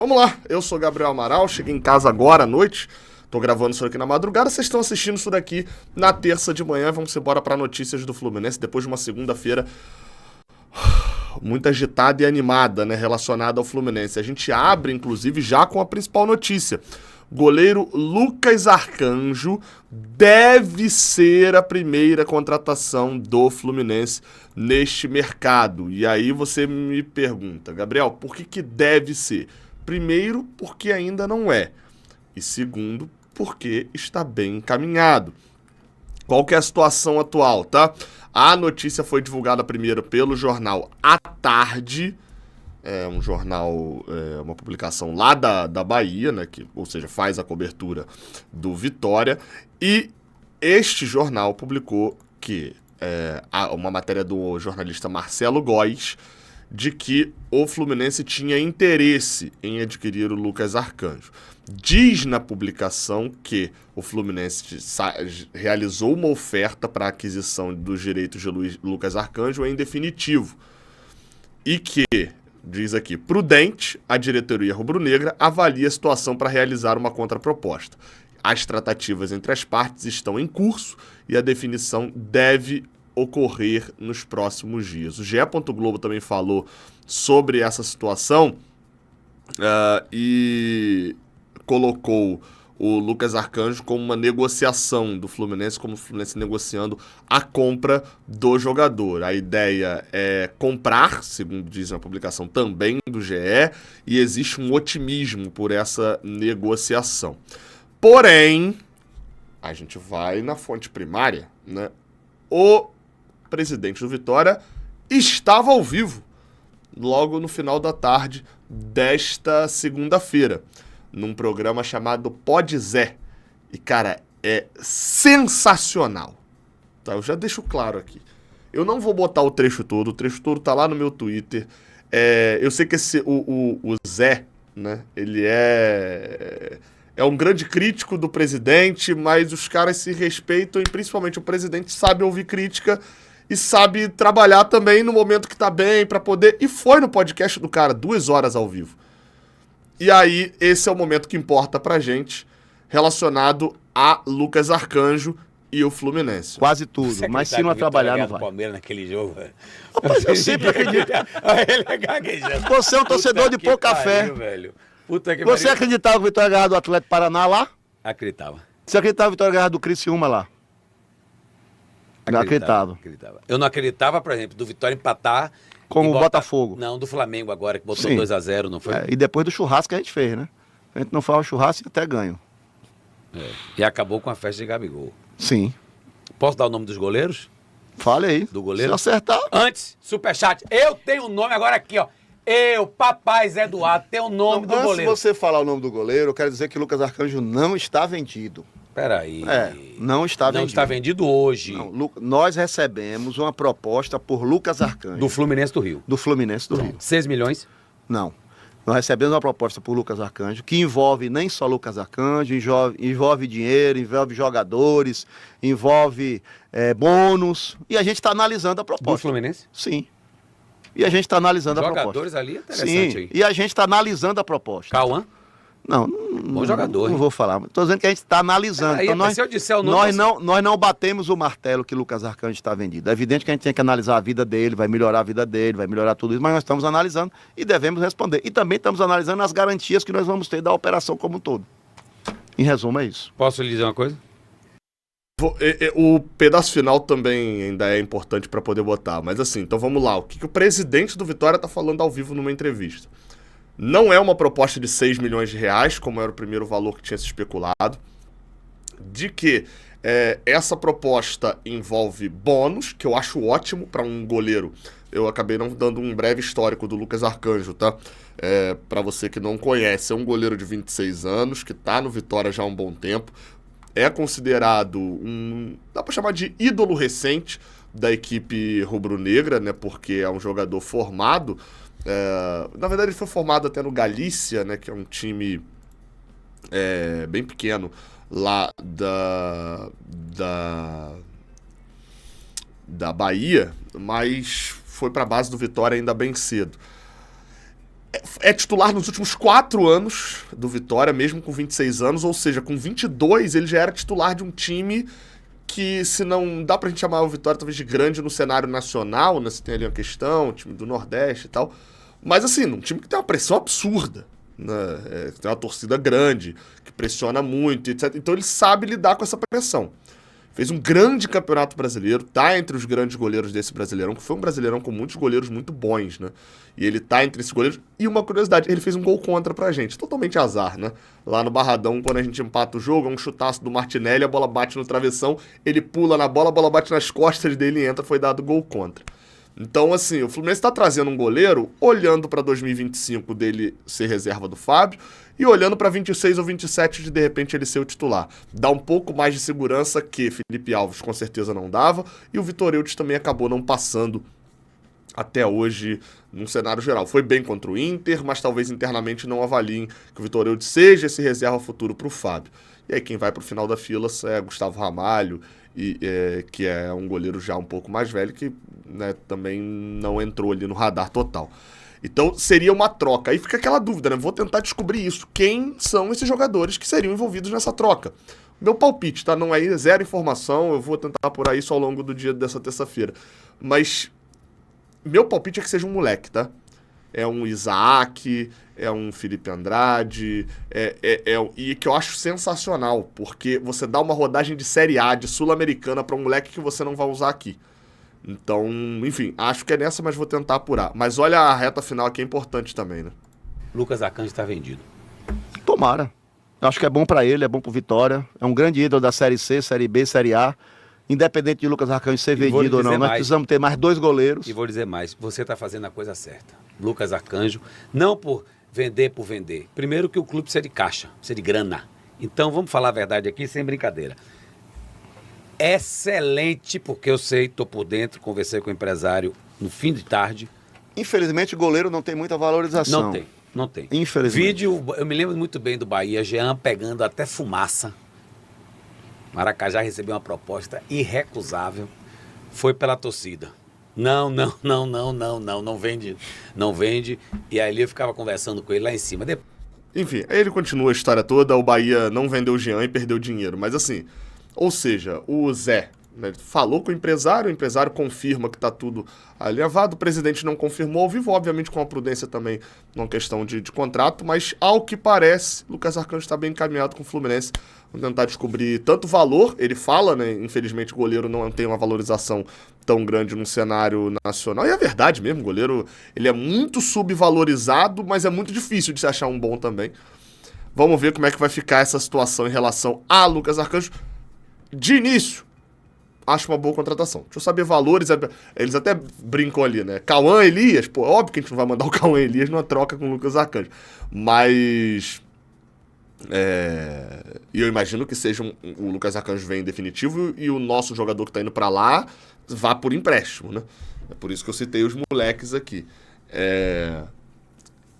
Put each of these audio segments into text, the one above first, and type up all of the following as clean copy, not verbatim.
Vamos lá, eu sou Gabriel Amaral, cheguei em casa agora à noite, tô gravando isso aqui na madrugada, vocês estão assistindo isso daqui na terça de manhã, vamos embora para notícias do Fluminense, depois de uma segunda-feira muito agitada e animada, né, relacionada ao Fluminense. A gente abre, inclusive, já com a principal notícia. Goleiro Lucas Arcanjo deve ser a primeira contratação do Fluminense neste mercado. E aí você me pergunta, Gabriel, por que deve ser? Primeiro, porque ainda não é. E segundo, porque está bem encaminhado. Qual que é a situação atual, tá? A notícia foi divulgada primeiro pelo jornal À Tarde, um jornal, uma publicação lá da Bahia, né, ou seja, faz a cobertura do Vitória, e este jornal publicou que uma matéria do jornalista Marcelo Góes, de que o Fluminense tinha interesse em adquirir o Lucas Arcanjo. Diz na publicação que o Fluminense realizou uma oferta para a aquisição dos direitos de Lucas Arcanjo em definitivo. E que, diz aqui, prudente, a diretoria rubro-negra avalia a situação para realizar uma contraproposta. As tratativas entre as partes estão em curso e a definição deve ocorrer nos próximos dias. O GE. Globo também falou sobre essa situação e colocou o Lucas Arcanjo como uma negociação do Fluminense, como o Fluminense negociando a compra do jogador. A ideia é comprar, segundo diz na publicação também do GE, e existe um otimismo por essa negociação. Porém, a gente vai na fonte primária, né? O presidente do Vitória estava ao vivo logo no final da tarde desta segunda-feira, num programa chamado Pode Zé. E, cara, é sensacional. Tá, eu já deixo claro aqui. Eu não vou botar o trecho todo tá lá no meu Twitter. Eu sei que o Zé, né, ele é um grande crítico do presidente, mas os caras se respeitam e principalmente o presidente sabe ouvir crítica e sabe trabalhar também no momento que tá bem pra poder... E foi no podcast do cara, 2 horas ao vivo. E aí, esse é o momento que importa pra gente, relacionado a Lucas Arcanjo e o Fluminense. Quase tudo, mas se não trabalhar, não vai. Palmeiras naquele jogo, velho. Rapaz, eu sempre acredito. Ele é gaguejando. Você é um torcedor de pouca fé. Velho. Puta que Você acreditava que o Vitória ganhava do Atlético Paraná lá? Acreditava. Você acreditava que o Vitória ganhava do Criciúma lá? Não acreditava. Eu não acreditava, por exemplo, do Vitória empatar... Como o Botafogo. Não, do Flamengo agora, que botou Sim. 2-0, não foi? E depois do churrasco que a gente fez, né? A gente não faz o churrasco e até ganho. E acabou com a festa de Gabigol. Sim. Posso dar o nome dos goleiros? Fale aí. Do goleiro? Se acertar. Antes, superchat. Eu tenho o nome agora aqui, ó. Papai Zé Eduardo, tem o nome do goleiro. Antes de você falar o nome do goleiro, eu quero dizer que o Lucas Arcanjo não está vendido. Peraí. Não está vendido. Não está vendido hoje. Não, nós recebemos uma proposta por Lucas Arcanjo. Do Fluminense do Rio. Do Fluminense do Rio. 6 milhões? Não. Nós recebemos uma proposta por Lucas Arcanjo, que envolve nem só Lucas Arcanjo, envolve dinheiro, envolve jogadores, envolve bônus. E a gente está analisando a proposta. Do Fluminense? Sim. E a gente está analisando a proposta. Jogadores ali, interessante. Sim. Aí. E a gente está analisando a proposta. Cauã? Bom jogador. Não vou falar. Estou dizendo que a gente está analisando. Então, se eu disser o nome, nós não batemos o martelo que Lucas Arcanjo está vendido. É evidente que a gente tem que analisar a vida dele, vai melhorar a vida dele, vai melhorar tudo isso, mas nós estamos analisando e devemos responder. E também estamos analisando as garantias que nós vamos ter da operação como um todo. Em resumo, é isso. Posso lhe dizer uma coisa? O pedaço final também ainda é importante para poder botar, mas assim, então vamos lá. O que o presidente do Vitória está falando ao vivo numa entrevista? Não é uma proposta de 6 milhões de reais, como era o primeiro valor que tinha se especulado, de que essa proposta envolve bônus, que eu acho ótimo para um goleiro. Eu acabei não dando um breve histórico do Lucas Arcanjo, tá? Para você que não conhece, é um goleiro de 26 anos, que está no Vitória já há um bom tempo, é considerado dá para chamar de ídolo recente da equipe rubro-negra, né? Porque é um jogador formado. Na verdade, ele foi formado até no Galícia, né? Que é um time bem pequeno lá da Bahia, mas foi para a base do Vitória ainda bem cedo. é titular nos últimos 4 anos do Vitória, mesmo com 26 anos, ou seja, com 22 ele já era titular de um time que, se não dá pra gente chamar o Vitória talvez de grande no cenário nacional, né, se tem ali uma questão, time do Nordeste e tal, mas assim, um time que tem uma pressão absurda, né, tem uma torcida grande, que pressiona muito, etc. Então ele sabe lidar com essa pressão. Fez um grande campeonato brasileiro, tá entre os grandes goleiros desse Brasileirão, que foi um Brasileirão com muitos goleiros muito bons, né? E ele tá entre esses goleiros. E uma curiosidade, ele fez um gol contra pra gente, totalmente azar, né? Lá no Barradão, quando a gente empata o jogo, é um chutaço do Martinelli, a bola bate no travessão, ele pula na bola, a bola bate nas costas dele e entra, foi dado gol contra. Então, assim, o Fluminense tá trazendo um goleiro, olhando pra 2025 dele ser reserva do Fábio, e olhando para 26 ou 27 de repente ele ser o titular. Dá um pouco mais de segurança que Felipe Alves com certeza não dava, e o Vitor Eudes também acabou não passando até hoje num cenário geral. Foi bem contra o Inter, mas talvez internamente não avaliem que o Vitor Eudes seja esse reserva futuro para o Fábio. E aí quem vai para o final da fila é Gustavo Ramalho, que é um goleiro já um pouco mais velho, que, né, também não entrou ali no radar total. Então seria uma troca. Aí fica aquela dúvida, né? Vou tentar descobrir isso. Quem são esses jogadores que seriam envolvidos nessa troca? Meu palpite, tá? Não é zero informação. Eu vou tentar apurar isso ao longo do dia dessa terça-feira. Mas meu palpite é que seja um moleque, tá? É um Isaac, é um Felipe Andrade, e que eu acho sensacional, porque você dá uma rodagem de Série A, de Sul-Americana, pra um moleque que você não vai usar aqui. Então, enfim, acho que é nessa, mas vou tentar apurar. Mas olha, a reta final aqui é importante também, né? Lucas Arcanjo tá vendido. Tomara. Eu acho que é bom pra ele, é bom pro Vitória. É um grande ídolo da Série C, Série B, Série A. Independente de Lucas Arcanjo ser vendido ou não, nós precisamos ter mais 2 goleiros. E vou dizer mais, você tá fazendo a coisa certa. Lucas Arcanjo, não por vender. Primeiro que o clube precisa de caixa, precisa de grana. Então, vamos falar a verdade aqui, sem brincadeira. Excelente, porque eu sei, tô por dentro, conversei com o empresário no fim de tarde. Infelizmente, o goleiro não tem muita valorização. Não tem. Infelizmente. Vídeo, eu me lembro muito bem do Bahia, Jean pegando até fumaça. Maracajá recebeu uma proposta irrecusável, foi pela torcida. Não vende. E aí eu ficava conversando com ele lá em cima. Enfim, aí ele continua a história toda, o Bahia não vendeu o Jean e perdeu dinheiro. Mas assim, ou seja, o Zé, né, falou com o empresário confirma que tá tudo alinhavado, o presidente não confirmou ao vivo, obviamente com a prudência também numa questão de contrato, mas ao que parece, Lucas Arcanjo está bem encaminhado com o Fluminense. Vamos tentar descobrir tanto valor, ele fala, né, infelizmente o goleiro não tem uma valorização tão grande no cenário nacional, e é verdade mesmo, o goleiro ele é muito subvalorizado, mas é muito difícil de se achar um bom também. Vamos ver como é que vai ficar essa situação em relação a Lucas Arcanjo. De início, acho uma boa contratação. Deixa eu saber valores. Eles até brincam ali, né? Cauã Elias, pô, óbvio que a gente não vai mandar o Cauã Elias numa troca com o Lucas Arcanjo. Mas. E eu imagino que seja o Lucas Arcanjo vem em definitivo e o nosso jogador que tá indo pra lá vá por empréstimo, né? É por isso que eu citei os moleques aqui.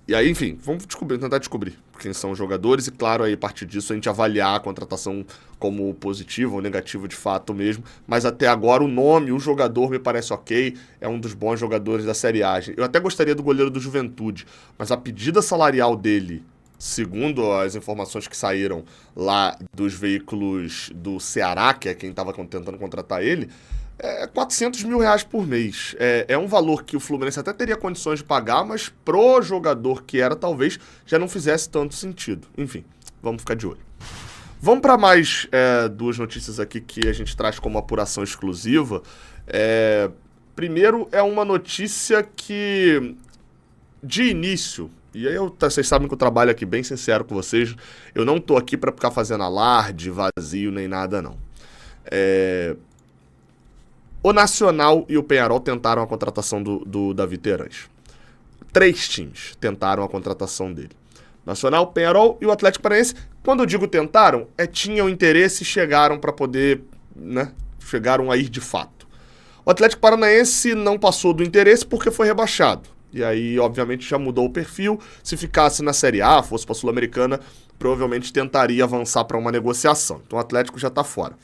E aí, enfim, vamos tentar descobrir quem são os jogadores e, claro, aí a partir disso a gente avaliar a contratação como positiva ou negativa de fato mesmo. Mas até agora o nome, o jogador me parece ok, é um dos bons jogadores da Série A. Eu até gostaria do goleiro do Juventude, mas a pedida salarial dele, segundo as informações que saíram lá dos veículos do Ceará, que é quem estava tentando contratar ele, é R$400 mil por mês. É um valor que o Fluminense até teria condições de pagar, mas pro jogador que era, talvez já não fizesse tanto sentido. Enfim, vamos ficar de olho. Vamos para mais 2 notícias aqui que a gente traz como apuração exclusiva. Primeiro é uma notícia que, de início, e aí vocês sabem que eu trabalho aqui bem sincero com vocês, eu não tô aqui para ficar fazendo alarde, vazio, nem nada não. O Nacional e o Peñarol tentaram a contratação do Davi Terãs. 3 times tentaram a contratação dele. Nacional, Peñarol e o Atlético Paranaense. Quando eu digo tentaram, tinham interesse e chegaram para poder, né, chegaram a ir de fato. O Atlético Paranaense não passou do interesse porque foi rebaixado. E aí, obviamente, já mudou o perfil. Se ficasse na Série A, fosse para a Sul-Americana, provavelmente tentaria avançar para uma negociação. Então o Atlético já está fora.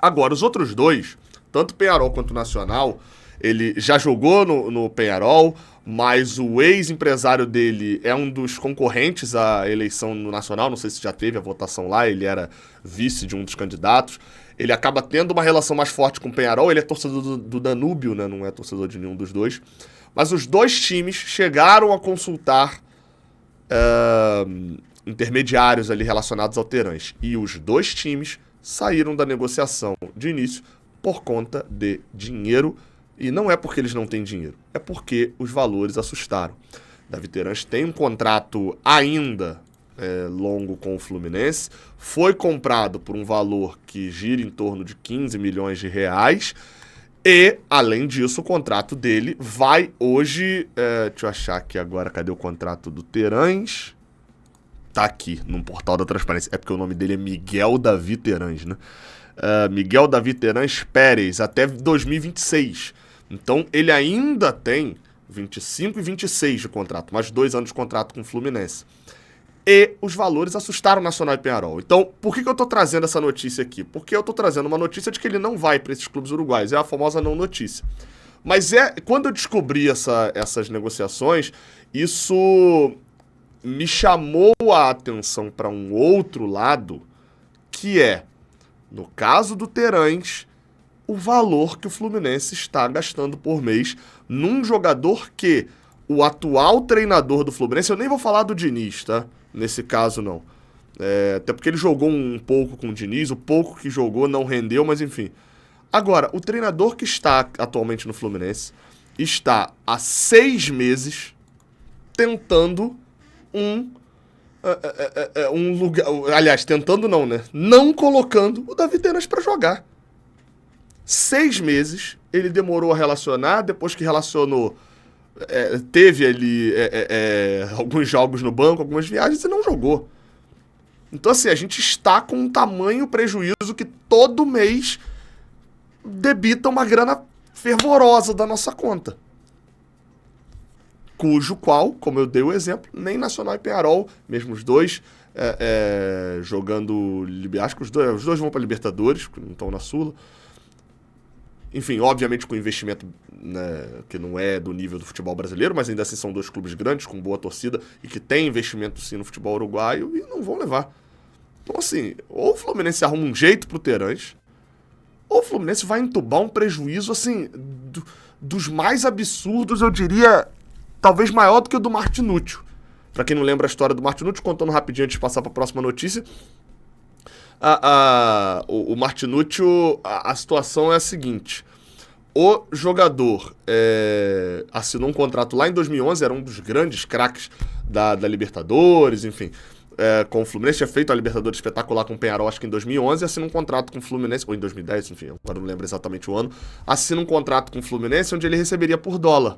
Agora, os outros 2, tanto o Peñarol quanto o Nacional, Ele já jogou no Peñarol, mas o ex-empresário dele é um dos concorrentes à eleição no Nacional, não sei se já teve a votação lá, ele era vice de um dos candidatos. Ele acaba tendo uma relação mais forte com o Peñarol, ele é torcedor do Danúbio, né? Não é torcedor de nenhum dos dois. Mas os dois times chegaram a consultar intermediários ali relacionados ao Terãs. E os dois times saíram da negociação de início por conta de dinheiro. E não é porque eles não têm dinheiro, é porque os valores assustaram. Davi Terãs tem um contrato ainda longo com o Fluminense, foi comprado por um valor que gira em torno de 15 milhões de reais, e, além disso, o contrato dele vai hoje... deixa eu achar aqui agora, cadê o contrato do Terãs? Tá aqui, no portal da transparência. É porque o nome dele é Miguel Davi Terãs, né? Miguel Davi Terãs Pérez, até 2026. Então, ele ainda tem 25 e 26 de contrato, mais 2 anos de contrato com o Fluminense. E os valores assustaram o Nacional e Peñarol. Então, por que eu tô trazendo essa notícia aqui? Porque eu tô trazendo uma notícia de que ele não vai para esses clubes uruguaios. É a famosa não notícia. Mas quando eu descobri essas negociações, isso me chamou a atenção para um outro lado, que é, no caso do Terãs, o valor que o Fluminense está gastando por mês num jogador que o atual treinador do Fluminense, eu nem vou falar do Diniz, tá? Nesse caso, não. Até porque ele jogou um pouco com o Diniz, o pouco que jogou não rendeu, mas enfim. Agora, o treinador que está atualmente no Fluminense está há 6 meses tentando um lugar... Aliás, tentando não, né? Não colocando o Davi Terãs para jogar. 6 meses ele demorou a relacionar, depois que relacionou, teve ali alguns jogos no banco, algumas viagens e não jogou. Então, assim, a gente está com um tamanho prejuízo que todo mês debita uma grana fervorosa da nossa conta. Cujo qual, como eu dei o exemplo, nem Nacional e Peñarol, mesmo os dois jogando... Acho que os dois vão para Libertadores, porque não estão na Sula. Enfim, obviamente com investimento, né, que não é do nível do futebol brasileiro, mas ainda assim são 2 clubes grandes, com boa torcida, e que tem investimento sim no futebol uruguaio, e não vão levar. Então assim, ou o Fluminense arruma um jeito pro Terãs, ou o Fluminense vai entubar um prejuízo, assim, dos mais absurdos, eu diria, talvez maior do que o do Martinúcio. Pra quem não lembra a história do Martinúcio, contando rapidinho antes de passar pra próxima notícia... O Martinúcio, a situação é a seguinte: o jogador assinou um contrato lá em 2011, era um dos grandes craques da Libertadores, enfim, com o Fluminense, tinha feito a Libertadores espetacular com o Peñarol, acho que em 2011, assina um contrato com o Fluminense, ou em 2010, enfim, agora não lembro exatamente o ano, assina um contrato com o Fluminense onde ele receberia por dólar.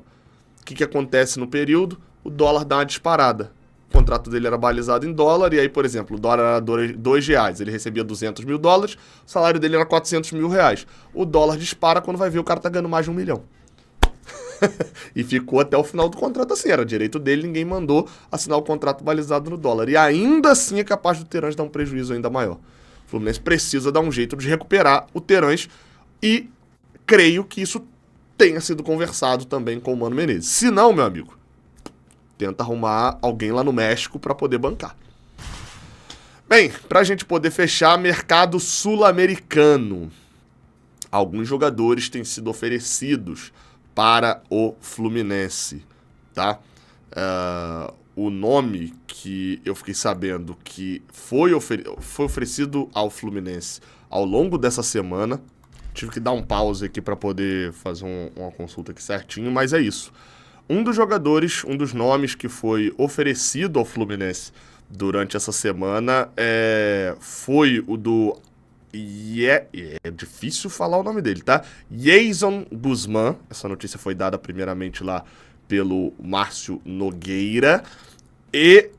O que acontece no período? O dólar dá uma disparada. O contrato dele era balizado em dólar, e aí, por exemplo, o dólar era R$2, ele recebia 200 mil dólares, o salário dele era 400 mil reais. O dólar dispara, quando vai ver o cara tá ganhando mais de 1 milhão. E ficou até o final do contrato assim, era direito dele, ninguém mandou assinar o contrato balizado no dólar. E ainda assim é capaz do Terãs dar um prejuízo ainda maior. O Fluminense precisa dar um jeito de recuperar o Terãs, e creio que isso tenha sido conversado também com o Mano Menezes. Se não, meu amigo, tenta arrumar alguém lá no México para poder bancar. Bem, para a gente poder fechar, mercado sul-americano. Alguns jogadores têm sido oferecidos para o Fluminense, tá? O nome que eu fiquei sabendo que foi oferecido ao Fluminense ao longo dessa semana, tive que dar um pause aqui para poder fazer uma consulta aqui certinho, mas é isso. Um dos jogadores, um dos nomes que foi oferecido ao Fluminense durante essa semana foi o do... é difícil falar o nome dele, tá? Jason Guzmán. Essa notícia foi dada primeiramente lá pelo Márcio Nogueira. E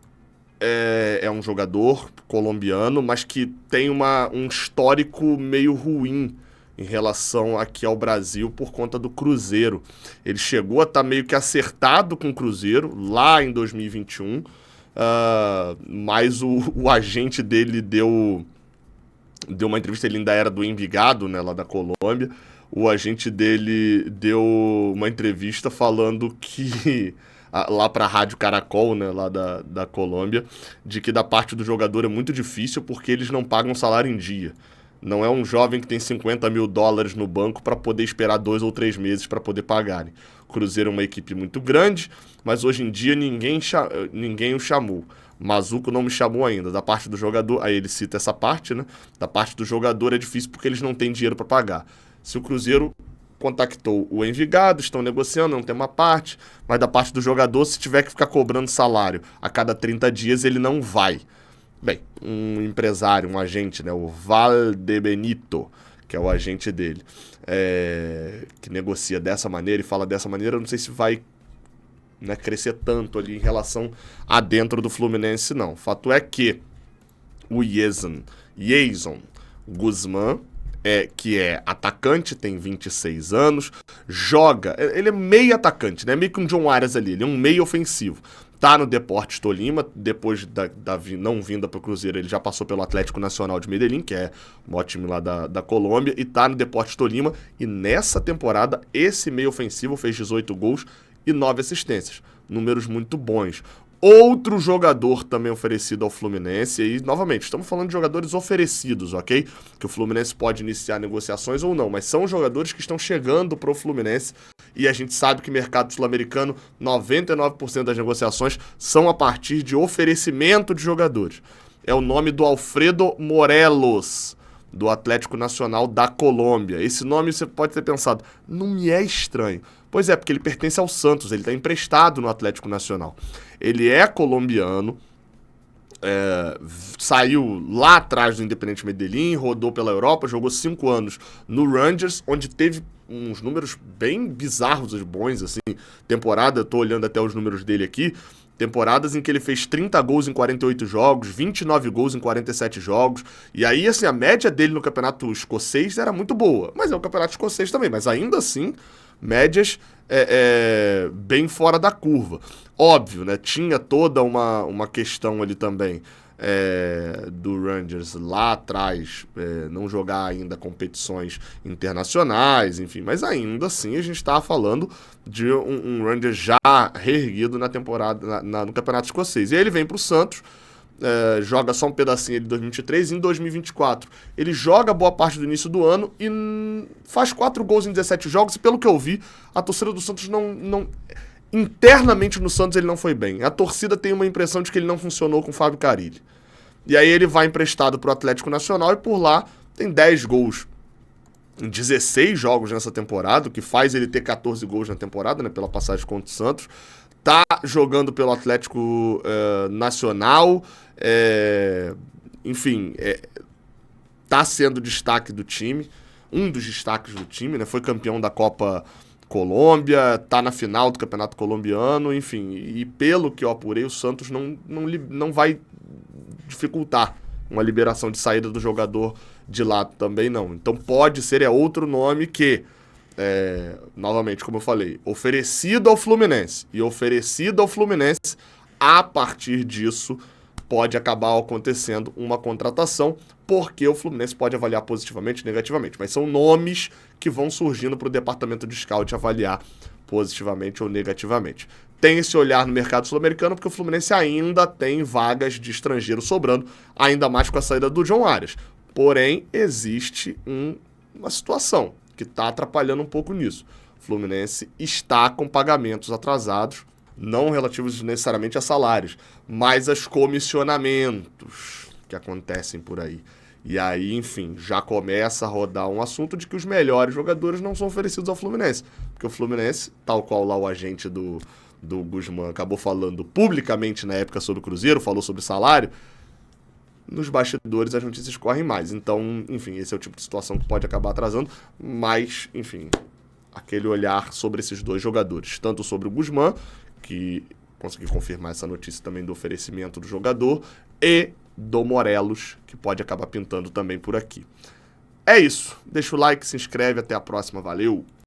é um jogador colombiano, mas que tem um histórico meio ruim em relação aqui ao Brasil por conta do Cruzeiro. Ele chegou a estar meio que acertado com o Cruzeiro lá em 2021, mas o agente dele deu uma entrevista, ele ainda era do Envigado, né, lá da Colômbia. o agente dele deu uma entrevista falando que, lá pra Rádio Caracol, né, lá da Colômbia, de que da parte do jogador é muito difícil porque eles não pagam salário em dia. Não é um jovem que tem $50 mil no banco para poder esperar 2 ou 3 meses para poder pagarem. O Cruzeiro é uma equipe muito grande, mas hoje em dia ninguém o chamou. Mazuco não me chamou ainda. Da parte do jogador, aí ele cita essa parte, né? Da parte do jogador é difícil porque eles não têm dinheiro para pagar. Se o Cruzeiro contactou o Envigado, estão negociando, não tem uma parte, mas da parte do jogador, se tiver que ficar cobrando salário a cada 30 dias, ele não vai. Bem, um empresário, um agente, né, o Valdebenito, que é o agente dele, que negocia dessa maneira e fala dessa maneira, eu não sei se vai, né, crescer tanto ali em relação a dentro do Fluminense, não. O fato é que o Yeson Guzmán, que é atacante, tem 26 anos, joga, ele é meio atacante, né, meio que um John Arias ali, ele é um meio ofensivo. Tá no Deportes Tolima, depois da não vinda para o Cruzeiro, ele já passou pelo Atlético Nacional de Medellín, que é o maior time lá da Colômbia, e tá no Deportes Tolima, e nessa temporada, esse meio ofensivo fez 18 gols e 9 assistências. Números muito bons. Outro jogador também oferecido ao Fluminense, e novamente, estamos falando de jogadores oferecidos, ok? Que o Fluminense pode iniciar negociações ou não, mas são jogadores que estão chegando pro Fluminense, e a gente sabe que mercado sul-americano, 99% das negociações são a partir de oferecimento de jogadores. É o nome do Alfredo Morelos, do Atlético Nacional da Colômbia. Esse nome você pode ter pensado, não me é estranho. Pois é, porque ele pertence ao Santos, ele está emprestado no Atlético Nacional. Ele é colombiano, saiu lá atrás do Independiente Medellín, rodou pela Europa, jogou 5 anos no Rangers, onde teve uns números bem bizarros e bons, assim, temporada, tô olhando até os números dele aqui, temporadas em que ele fez 30 gols em 48 jogos, 29 gols em 47 jogos, e aí, assim, a média dele no campeonato escocês era muito boa, mas é o campeonato escocês também, mas ainda assim, médias bem fora da curva. Óbvio, né, tinha toda uma questão ali também do Rangers lá atrás, não jogar ainda competições internacionais, enfim, mas ainda assim a gente estava falando de um Rangers já reerguido na temporada, no campeonato escocês. E aí ele vem para o Santos, joga só um pedacinho de 2023 e em 2024 ele joga boa parte do início do ano e faz 4 gols em 17 jogos, e pelo que eu vi, a torcida do Santos não internamente no Santos ele não foi bem. A torcida tem uma impressão de que ele não funcionou com o Fábio Carille. E aí ele vai emprestado para o Atlético Nacional e por lá tem 10 gols em 16 jogos nessa temporada, o que faz ele ter 14 gols na temporada, né, pela passagem contra o Santos. Tá jogando pelo Atlético Nacional, enfim, tá sendo destaque do time, um dos destaques do time, né, foi campeão da Copa Colômbia, tá na final do Campeonato Colombiano, enfim, e pelo que eu apurei, o Santos não vai dificultar uma liberação de saída do jogador de lá também não. Então pode ser, outro nome que, novamente, como eu falei, oferecido ao Fluminense, e oferecido ao Fluminense, a partir disso pode acabar acontecendo uma contratação, porque o Fluminense pode avaliar positivamente e negativamente, mas são nomes que vão surgindo para o departamento de scout avaliar positivamente ou negativamente. Tem esse olhar no mercado sul-americano, porque o Fluminense ainda tem vagas de estrangeiro sobrando, ainda mais com a saída do John Arias. Porém, existe uma situação que está atrapalhando um pouco nisso. O Fluminense está com pagamentos atrasados, não relativos necessariamente a salários, mas a comissionamentos que acontecem por aí. E aí, enfim, já começa a rodar um assunto de que os melhores jogadores não são oferecidos ao Fluminense. Porque o Fluminense, tal qual lá o agente do Guzmán acabou falando publicamente na época sobre o Cruzeiro, falou sobre salário, nos bastidores as notícias correm mais. Então, enfim, esse é o tipo de situação que pode acabar atrasando, mas, enfim, aquele olhar sobre esses dois jogadores, tanto sobre o Guzmán, que consegui confirmar essa notícia também do oferecimento do jogador, e do Morelos, que pode acabar pintando também por aqui. É isso. Deixa o like, se inscreve, até a próxima, valeu!